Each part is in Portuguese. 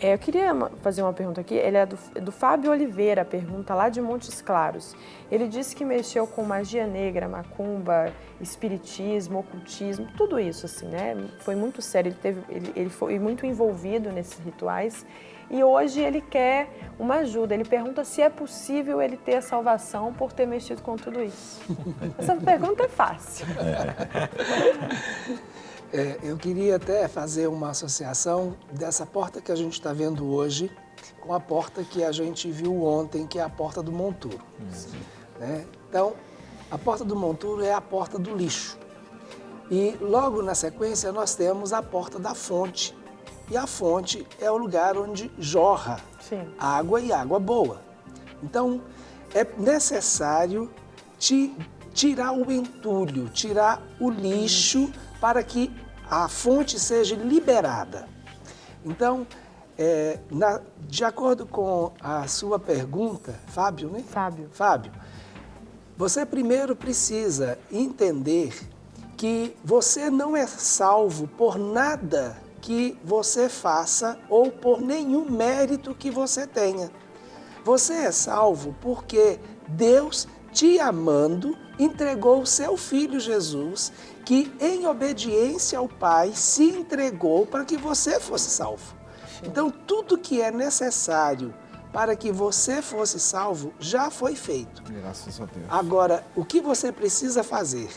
Eu queria fazer uma pergunta aqui. Ele é do Fábio Oliveira, pergunta lá de Montes Claros. Ele disse que mexeu com magia negra, macumba, espiritismo, ocultismo, tudo isso, assim, né? Foi muito sério, ele foi muito envolvido nesses rituais e hoje ele quer uma ajuda. Ele pergunta se é possível ele ter a salvação por ter mexido com tudo isso. Essa pergunta é fácil. Eu queria até fazer uma associação dessa porta que a gente está vendo hoje com a porta que a gente viu ontem, que é a porta do monturo. Né? Então, a porta do monturo é a porta do lixo. E logo na sequência nós temos a porta da fonte. E a fonte é o lugar onde jorra água e água boa. Então, é necessário tirar o entulho, tirar o lixo para que a fonte seja liberada. Então, de acordo com a sua pergunta, Fábio, né? Fábio, você primeiro precisa entender que você não é salvo por nada que você faça ou por nenhum mérito que você tenha. Você é salvo porque Deus, te amando, entregou o seu Filho Jesus, que em obediência ao Pai se entregou para que você fosse salvo. Então, tudo que é necessário para que você fosse salvo já foi feito. Graças a Deus. Agora, o que você precisa fazer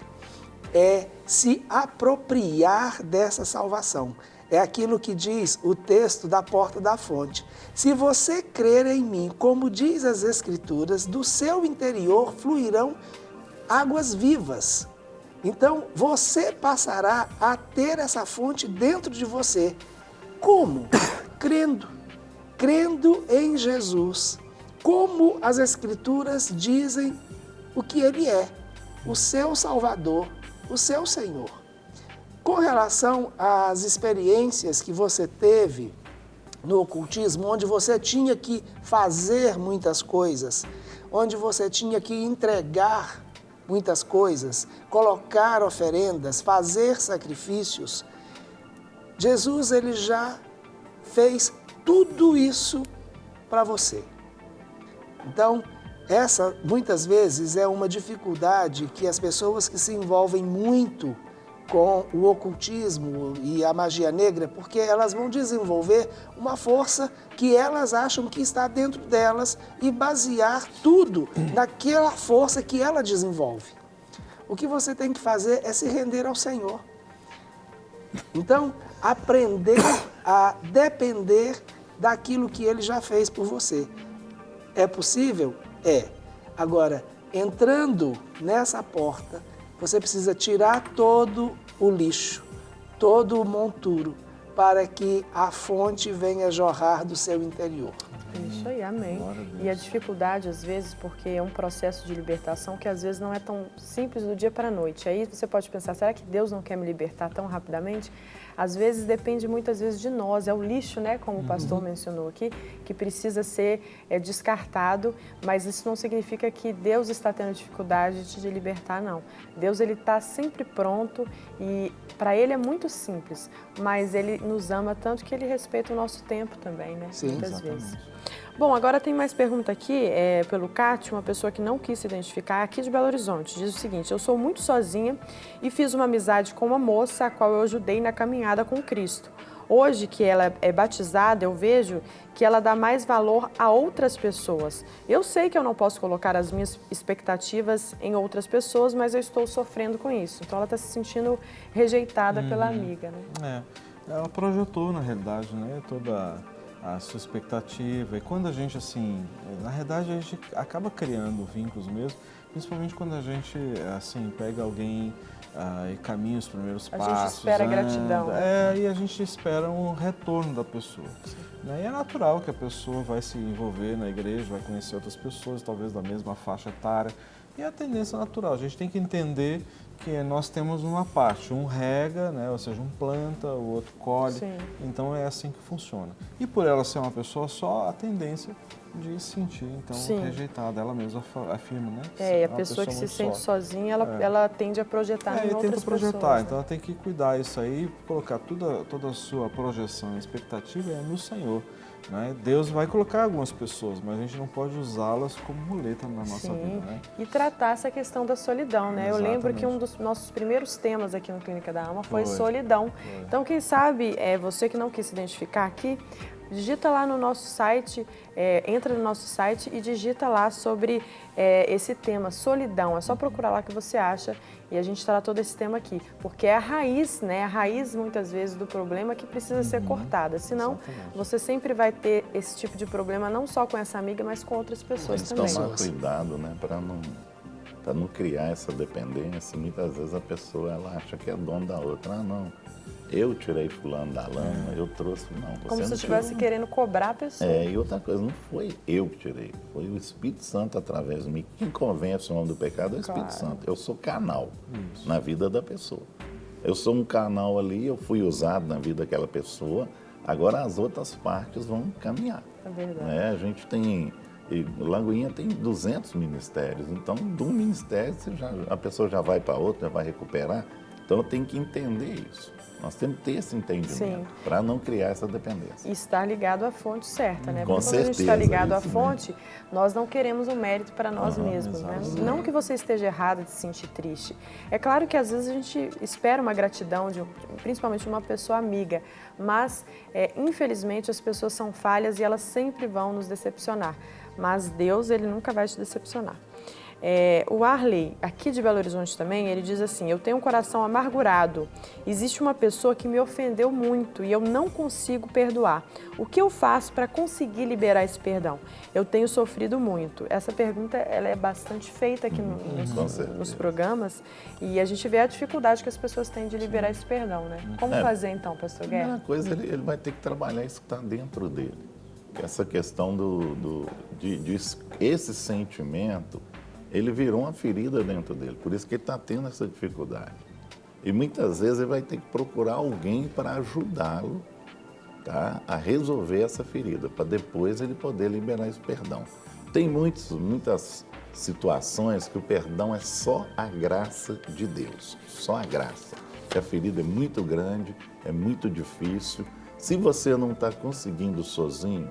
é se apropriar dessa salvação. É aquilo que diz o texto da porta da fonte. Se você crer em mim, como diz as Escrituras, do seu interior fluirão águas vivas. Então, você passará a ter essa fonte dentro de você. Como? Crendo. Crendo em Jesus. Como as Escrituras dizem o que Ele é. O seu Salvador, o seu Senhor. Com relação às experiências que você teve no ocultismo, onde você tinha que fazer muitas coisas, onde você tinha que entregar muitas coisas, colocar oferendas, fazer sacrifícios, Jesus, ele já fez tudo isso para você. Então, essa muitas vezes é uma dificuldade que as pessoas que se envolvem muito com o ocultismo e a magia negra, porque elas vão desenvolver uma força que elas acham que está dentro delas e basear tudo naquela força que ela desenvolve. O que você tem que fazer é se render ao Senhor. Então, aprender a depender daquilo que Ele já fez por você. É possível? É. Agora, entrando nessa porta, você precisa tirar todo o lixo, todo o monturo, para que a fonte venha jorrar do seu interior. Isso aí, amém. E a dificuldade, às vezes, porque é um processo de libertação que às vezes não é tão simples do dia para a noite. Aí você pode pensar, será que Deus não quer me libertar tão rapidamente? Às vezes depende muitas vezes de nós, é o lixo, né, como o pastor mencionou aqui, que precisa ser descartado, mas isso não significa que Deus está tendo dificuldade de te libertar, não. Deus, ele está sempre pronto e para Ele é muito simples, mas Ele nos ama tanto que Ele respeita o nosso tempo também, né, Sim, muitas exatamente. vezes. Bom, agora tem mais pergunta aqui, pelo CAT, uma pessoa que não quis se identificar, aqui de Belo Horizonte. Diz o seguinte: eu sou muito sozinha e fiz uma amizade com uma moça a qual eu ajudei na caminhada com Cristo. Hoje que ela é batizada, eu vejo que ela dá mais valor a outras pessoas. Eu sei que eu não posso colocar as minhas expectativas em outras pessoas, mas eu estou sofrendo com isso. Então ela está se sentindo rejeitada pela amiga, né? Ela projetou, na realidade, né, toda a sua expectativa. E quando a gente, assim, na realidade, a gente acaba criando vínculos mesmo, principalmente quando a gente, assim, pega alguém e caminha os primeiros passos. A gente espera gratidão. E a gente espera um retorno da pessoa. Né? E é natural que a pessoa vai se envolver na igreja, vai conhecer outras pessoas, talvez da mesma faixa etária. E é a tendência natural. A gente tem que entender que nós temos uma parte, um rega, né? Ou seja, um planta, o outro colhe. Sim. Então é assim que funciona. E por ela ser uma pessoa só, a tendência de sentir, então, Sim. rejeitada. Ela mesma afirma, né? E a uma pessoa que se muito sente só. sozinha, ela tende a projetar em E outras tenta projetar, pessoas. então ela tem que cuidar isso aí, colocar toda a sua projeção e expectativa no Senhor. Né? Deus vai colocar algumas pessoas, mas a gente não pode usá-las como muleta na nossa vida. Né? E tratar essa questão da solidão, né? Eu lembro que um Exatamente. dos nossos primeiros temas aqui no Clínica da Alma foi Foi. solidão. Então, quem sabe, você que não quis se identificar aqui, digita lá no nosso site, entra no nosso site e digita lá sobre esse tema, solidão. É só procurar lá que você acha e a gente tratou desse tema aqui. Porque é a raiz, né? A raiz, muitas vezes, do problema que precisa ser cortada. Senão, Exatamente. você sempre vai ter esse tipo de problema, não só com essa amiga, mas com outras pessoas Tem que também. tomar cuidado, né, para não criar essa dependência. Muitas vezes a pessoa ela acha que é dono da outra. Ah, não, eu tirei fulano da lama, eu trouxe, não. Você Como não se estivesse tirou. querendo cobrar a pessoa. E outra coisa, não foi eu que tirei, foi o Espírito Santo através de mim. Quem convence o homem do pecado é o Espírito Santo. Eu sou canal na vida da pessoa. Eu sou um canal ali, eu fui usado na vida daquela pessoa, agora as outras partes vão caminhar. É verdade. Né? A gente tem, Lagoinha tem 200 ministérios, então de um ministério a pessoa já vai para outro, já vai recuperar. Então tem que entender isso. Nós temos que ter esse entendimento para não criar essa dependência. E estar ligado à fonte certa, né? Com Porque quando a gente certeza, está ligado à isso fonte, nós não queremos o mérito para nós mesmos, né? exatamente. Não que você esteja errada de se sentir triste. É claro que às vezes a gente espera uma gratidão, principalmente de uma pessoa amiga, mas infelizmente as pessoas são falhas e elas sempre vão nos decepcionar. Mas Deus, Ele nunca vai te decepcionar. O Arley, aqui de Belo Horizonte também, ele diz assim: eu tenho um coração amargurado, existe uma pessoa que me ofendeu muito e eu não consigo perdoar. O que eu faço para conseguir liberar esse perdão? Eu tenho sofrido muito. Essa pergunta ela é bastante feita aqui nos programas e a gente vê a dificuldade que as pessoas têm de liberar esse perdão, né? Como fazer então, pastor A Guerra? primeira coisa, ele vai ter que trabalhar isso que está dentro dele. Essa questão de esse sentimento, ele virou uma ferida dentro dele, por isso que ele está tendo essa dificuldade. E muitas vezes ele vai ter que procurar alguém para ajudá-lo, tá, a resolver essa ferida, para depois ele poder liberar esse perdão. Tem muitas situações que o perdão é só a graça de Deus, só a graça. A ferida é muito grande, é muito difícil. Se você não está conseguindo sozinho,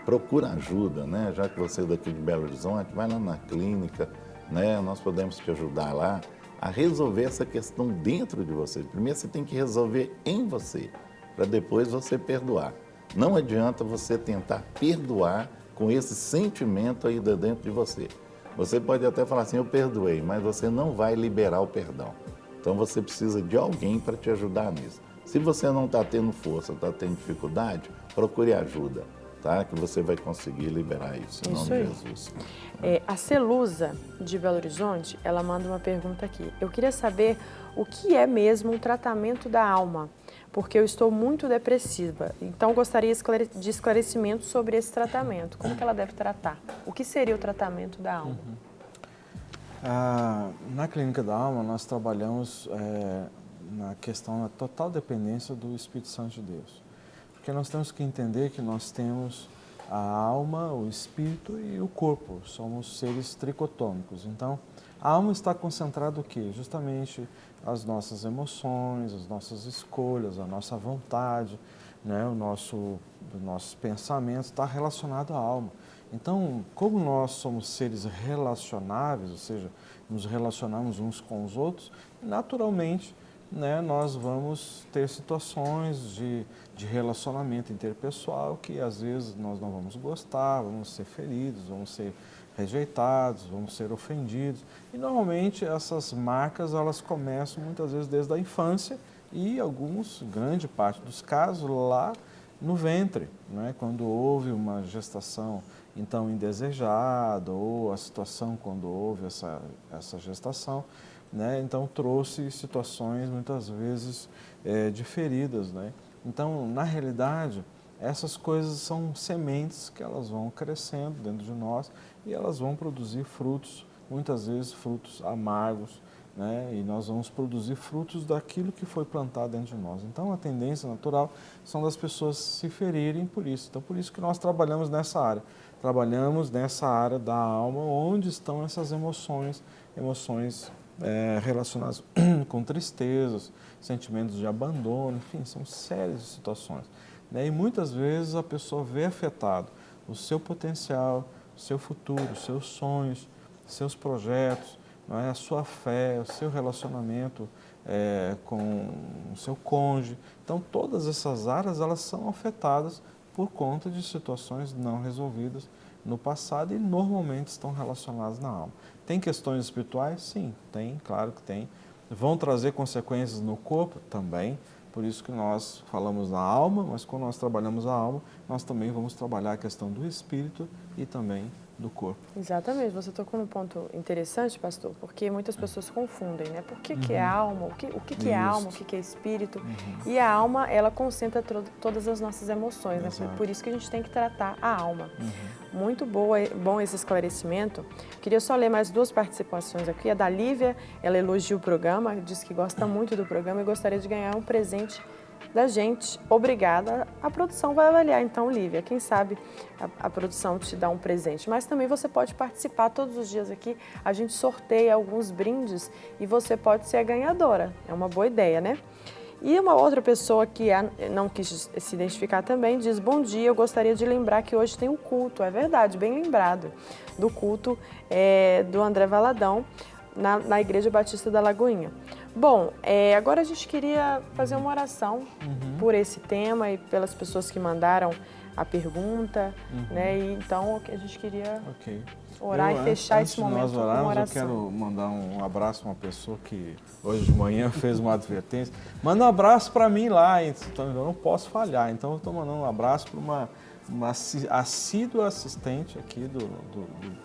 procura ajuda, né? Já que você é daqui de Belo Horizonte, vai lá na clínica, né? Nós podemos te ajudar lá a resolver essa questão dentro de você. Primeiro você tem que resolver em você, para depois você perdoar. Não adianta você tentar perdoar com esse sentimento aí dentro de você. Você pode até falar assim, eu perdoei, mas você não vai liberar o perdão. Então você precisa de alguém para te ajudar nisso. Se você não está tendo força, está tendo dificuldade, procure ajuda. Tá? Que você vai conseguir liberar isso, em nome de Jesus. A Celusa, de Belo Horizonte, ela manda uma pergunta aqui. Eu queria saber o que é mesmo um tratamento da alma, porque eu estou muito depressiva. Então, gostaria de esclarecimento sobre esse tratamento. Como que ela deve tratar? O que seria o tratamento da alma? Na Clínica da Alma, nós trabalhamos na questão da total dependência do Espírito Santo de Deus. Porque nós temos que entender que nós temos a alma, o espírito e o corpo. Somos seres tricotômicos. Então, a alma está concentrada o quê? Justamente as nossas emoções, as nossas escolhas, a nossa vontade, né? Os nossos pensamentos está relacionado à alma. Então, como nós somos seres relacionáveis, ou seja, nos relacionamos uns com os outros, naturalmente, né, nós vamos ter situações de relacionamento interpessoal que às vezes nós não vamos gostar, vamos ser feridos, vamos ser rejeitados, vamos ser ofendidos. E normalmente essas marcas elas começam muitas vezes desde a infância e grande parte dos casos lá no ventre, né, quando houve uma gestação então indesejada ou a situação quando houve essa gestação. Né? Então, trouxe situações, muitas vezes, de feridas. Né? Então, na realidade, essas coisas são sementes que elas vão crescendo dentro de nós e elas vão produzir frutos, muitas vezes frutos amargos, né? E nós vamos produzir frutos daquilo que foi plantado dentro de nós. Então, a tendência natural são das pessoas se ferirem por isso. Então, por isso que nós trabalhamos nessa área. Trabalhamos nessa área da alma, onde estão essas emoções relacionadas com tristezas, sentimentos de abandono, enfim, são sérias situações, né? E muitas vezes a pessoa vê afetado o seu potencial, o seu futuro, os seus sonhos, seus projetos, não é? A sua fé, o seu relacionamento com o seu cônjuge. Então, todas essas áreas elas são afetadas por conta de situações não resolvidas no passado e normalmente estão relacionadas na alma. Tem questões espirituais? Sim, tem, claro que tem. Vão trazer consequências no corpo? Também. Por isso que nós falamos na alma, mas quando nós trabalhamos a alma, nós também vamos trabalhar a questão do espírito e também do corpo. Exatamente, você tocou num ponto interessante, pastor, porque muitas pessoas confundem, né? Por que que é alma, o que é alma, o que é espírito? E a alma, ela concentra todas as nossas emoções, né? Por isso que a gente tem que tratar a alma. Muito bom esse esclarecimento. Queria só ler mais 2 participações aqui. A da Lívia, ela elogia o programa, diz que gosta muito do programa e gostaria de ganhar um presente da gente. Obrigada. A produção vai avaliar, então, Lívia. Quem sabe a produção te dá um presente. Mas também você pode participar todos os dias aqui. A gente sorteia alguns brindes e você pode ser a ganhadora. É uma boa ideia, né? E uma outra pessoa que não quis se identificar também diz: bom dia, eu gostaria de lembrar que hoje tem um culto. É verdade, bem lembrado, do culto do André Valadão na Igreja Batista da Lagoinha. Bom, agora a gente queria fazer uma oração por esse tema e pelas pessoas que mandaram a pergunta, né? E então a gente queria orar e fechar esse momento com uma oração. Eu quero mandar um abraço para uma pessoa que hoje de manhã fez uma advertência. Manda um abraço para mim lá, então eu não posso falhar. Então eu estou mandando um abraço para uma assídua assistente aqui de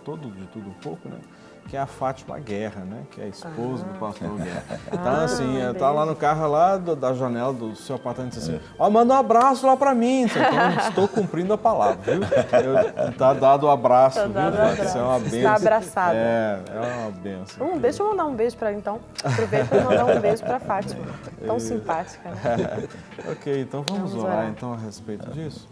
tudo um pouco, né? Que é a Fátima Guerra, né? Que é a esposa do pastor Guerra. Então, assim, tá lá no carro, lá da janela do seu apartamento, e diz assim: ó, manda um abraço lá pra mim. Então, estou cumprindo a palavra, viu? Tá dado o abraço, viu? Isso é uma benção. Está abraçada. É uma benção. Deixa eu mandar um beijo para então. Aproveita para mandar um beijo para Fátima. Tão simpática, né? Ok, então vamos orar então a respeito disso.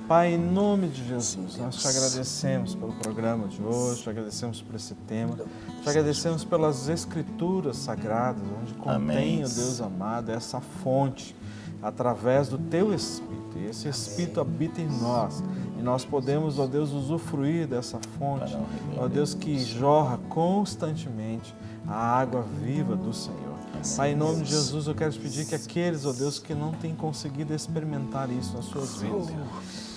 Pai, em nome de Jesus, nós te agradecemos pelo programa de hoje, te agradecemos por esse tema, te agradecemos pelas Escrituras Sagradas, onde contém, ó Deus amado, essa fonte, através do Teu Espírito. E esse Espírito habita em nós, e nós podemos, ó Deus, usufruir dessa fonte, ó Deus, que jorra constantemente a água viva do Senhor. Pai, em nome de Jesus, eu quero te pedir que aqueles, ó Deus, que não têm conseguido experimentar isso nas suas vidas,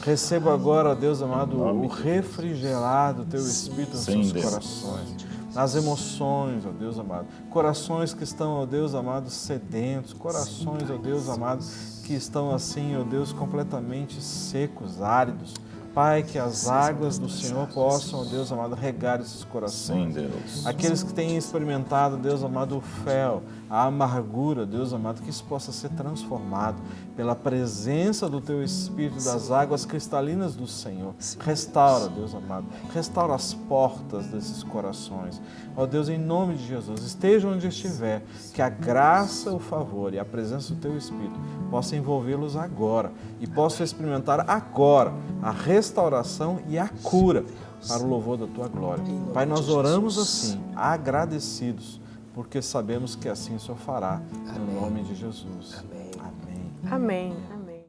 receba agora, ó Deus amado, o refrigerado Teu Espírito nos seus corações, nas emoções, ó Deus amado. Corações que estão, ó Deus amado, sedentos, corações, ó Deus amado, que estão assim, ó Deus, completamente secos, áridos. Pai, que as águas do Senhor possam, ó Deus amado, regar esses corações. Sim, Deus. Aqueles que têm experimentado, Deus amado, o fel, a amargura, Deus amado, que isso possa ser transformado pela presença do Teu Espírito, das águas cristalinas do Senhor. Restaura, Deus amado, restaura as portas desses corações. Ó Deus, em nome de Jesus, esteja onde estiver, que a graça, o favor e a presença do Teu Espírito possa envolvê-los agora e possam experimentar agora a restauração e a cura para o louvor da Tua glória. Pai, nós oramos assim, agradecidos, porque sabemos que assim o Senhor fará, no nome de Jesus. Amém. Amém. Amém.